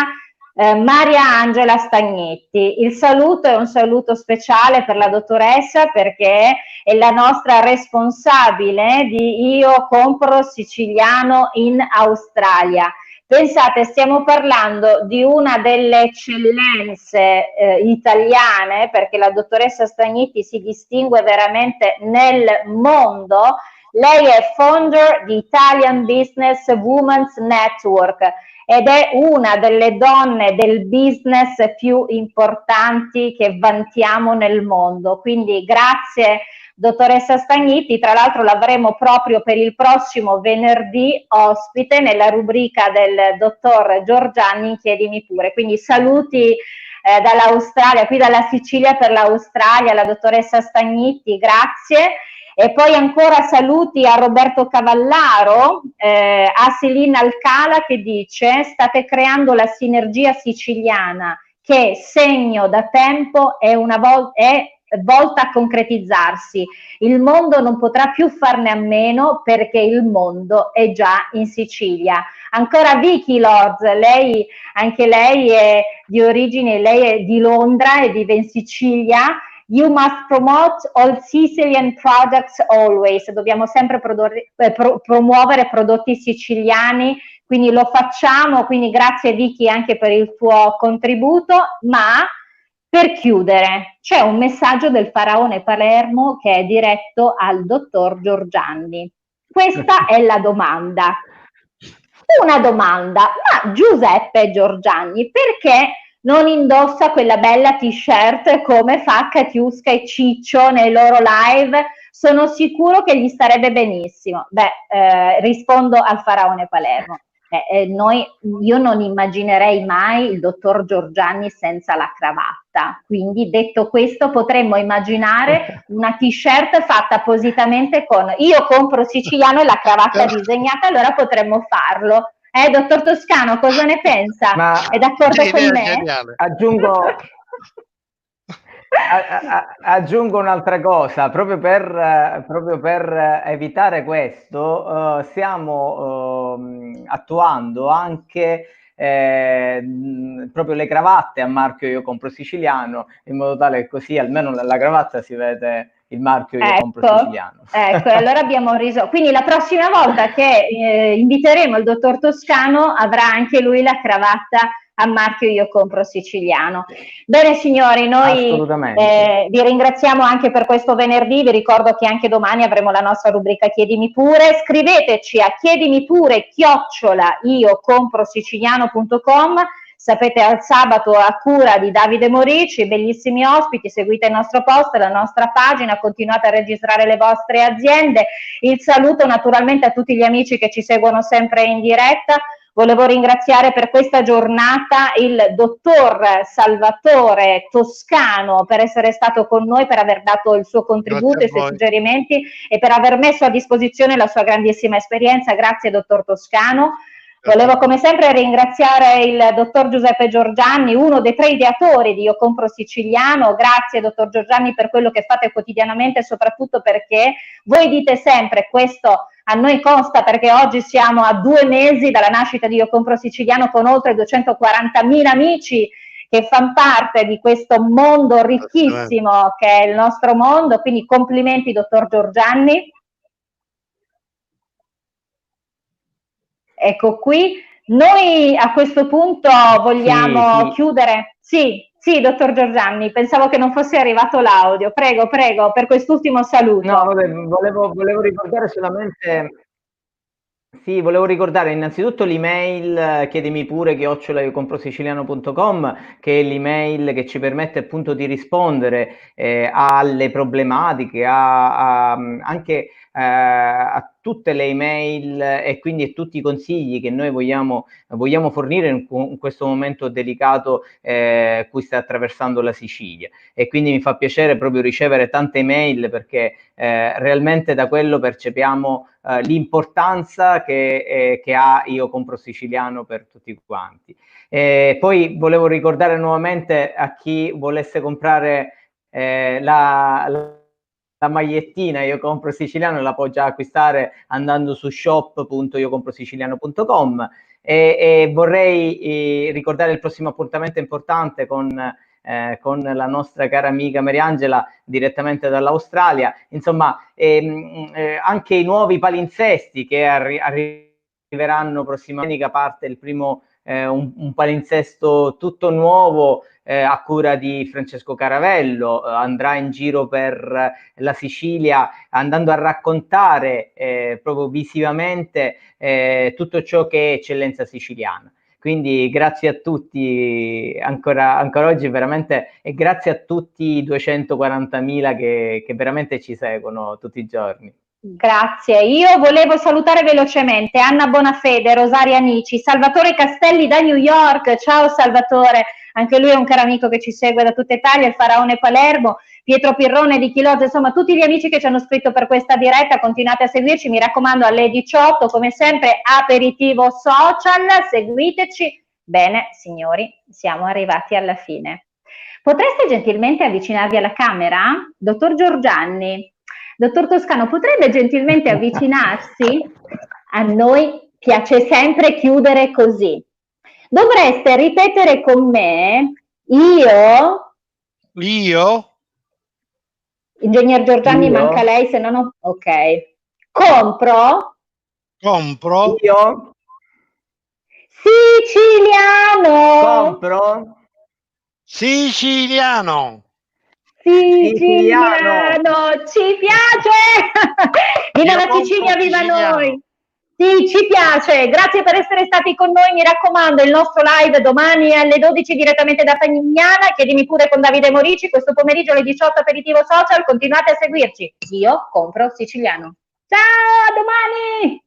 Maria Angela Stagnetti. Il saluto è un saluto speciale per la dottoressa, perché è la nostra responsabile di Io Compro Siciliano in Australia. Pensate, stiamo parlando di una delle eccellenze italiane, perché la dottoressa Stagnetti si distingue veramente nel mondo. Lei è founder di Italian Business Women's Network ed è una delle donne del business più importanti che vantiamo nel mondo. Quindi grazie dottoressa Stagnetti, tra l'altro l'avremo proprio per il prossimo venerdì ospite nella rubrica del dottor Giorgianni Chiedimi Pure. Quindi saluti dall'Australia, qui dalla Sicilia per l'Australia, la dottoressa Stagnetti, grazie. E poi ancora saluti a Roberto Cavallaro, a Selina Alcala, che dice: state creando la sinergia siciliana, che segno da tempo è volta a concretizzarsi. Il mondo non potrà più farne a meno perché il mondo è già in Sicilia. Ancora Vicky Lords, anche lei è di origine, lei è di Londra e vive in Sicilia. You must promote all Sicilian products always. Dobbiamo sempre promuovere prodotti siciliani, quindi lo facciamo, quindi grazie Vicky anche per il tuo contributo, ma per chiudere c'è un messaggio del Faraone Palermo che è diretto al dottor Giorgianni. Questa è la domanda. Una domanda, ma Giuseppe Giorgianni perché non indossa quella bella t-shirt come fa Katiuska e Ciccio nei loro live? Sono sicuro che gli starebbe benissimo. Rispondo al Faraone Palermo. Io non immaginerei mai il dottor Giorgianni senza la cravatta, quindi detto questo potremmo immaginare una t-shirt fatta appositamente con io compro siciliano e la cravatta disegnata, allora potremmo farlo. Dottor Toscano, cosa ne pensa? Ma è d'accordo con me? Geniale. Aggiungo un'altra cosa, proprio per evitare questo, stiamo attuando anche proprio le cravatte a marchio Io Compro Siciliano, in modo tale che così almeno nella cravatta si vede il marchio Io Compro Siciliano. Ecco, allora abbiamo risolto. Quindi la prossima volta che inviteremo il dottor Toscano avrà anche lui la cravatta a marchio Io Compro Siciliano. Bene signori, noi vi ringraziamo anche per questo venerdì, vi ricordo che anche domani avremo la nostra rubrica Chiedimi Pure, scriveteci a chiedimipure@iocomprosiciliano.com. Sapete, al sabato a cura di Davide Morici, bellissimi ospiti, seguite il nostro post, la nostra pagina, continuate a registrare le vostre aziende. Il saluto naturalmente a tutti gli amici che ci seguono sempre in diretta. Volevo ringraziare per questa giornata il dottor Salvatore Toscano per essere stato con noi, per aver dato il suo contributo, i suoi suggerimenti e per aver messo a disposizione la sua grandissima esperienza. Grazie dottor Toscano. Volevo come sempre ringraziare il dottor Giuseppe Giorgianni, uno dei 3 ideatori di Io Compro Siciliano. Grazie dottor Giorgianni per quello che fate quotidianamente e soprattutto perché voi dite sempre, questo a noi consta perché oggi siamo a 2 mesi dalla nascita di Io Compro Siciliano con oltre 240.000 amici che fanno parte di questo mondo ricchissimo che è il nostro mondo, quindi complimenti dottor Giorgianni. Ecco qui, noi a questo punto vogliamo chiudere. Sì, dottor Giorgianni, pensavo che non fosse arrivato l'audio. Prego, per quest'ultimo saluto. No, vabbè, volevo ricordare solamente... Sì, volevo ricordare innanzitutto l'email chiedimi pure @iocomprosiciliano.com, che è l'email che ci permette appunto di rispondere alle problematiche, anche a tutte le email e quindi a tutti i consigli che noi vogliamo fornire in questo momento delicato cui sta attraversando la Sicilia. E quindi mi fa piacere proprio ricevere tante email perché realmente da quello percepiamo l'importanza che ha Io Compro Siciliano per tutti quanti. Poi volevo ricordare nuovamente a chi volesse comprare la magliettina Io Compro Siciliano, la può già acquistare andando su shop.iocomprosiciliano.com e vorrei ricordare il prossimo appuntamento importante con la nostra cara amica Mariangela direttamente dall'Australia. Insomma, anche i nuovi palinsesti che arriveranno prossimamente, a parte il primo un palinsesto tutto nuovo a cura di Francesco Caravello, andrà in giro per la Sicilia andando a raccontare proprio visivamente tutto ciò che è eccellenza siciliana. Quindi grazie a tutti ancora oggi veramente, e grazie a tutti i 240.000 che veramente ci seguono tutti i giorni. Grazie, io volevo salutare velocemente Anna Bonafede, Rosaria Anici, Salvatore Castelli da New York, ciao Salvatore, anche lui è un caro amico che ci segue da tutta Italia, il Faraone Palermo, Pietro Pirrone di Chilosa, insomma tutti gli amici che ci hanno scritto per questa diretta, continuate a seguirci, mi raccomando alle 18 come sempre aperitivo social, seguiteci. Bene signori, siamo arrivati alla fine. Potreste gentilmente avvicinarvi alla camera? Dottor Giorgianni, dottor Toscano, potrebbe gentilmente avvicinarsi? A noi piace sempre chiudere così. Dovreste ripetere con me, io, Ingegner Giorgianni, manca lei, se no non... Ok. Compro io siciliano. compro Siciliano. Siciliano, ci piace! Viva la Sicilia, viva noi! Sì, ci piace, grazie per essere stati con noi, mi raccomando, il nostro live domani alle 12 direttamente da Fagnana, chiedimi pure con Davide Morici, questo pomeriggio alle 18 aperitivo social, continuate a seguirci, io compro siciliano. Ciao, a domani!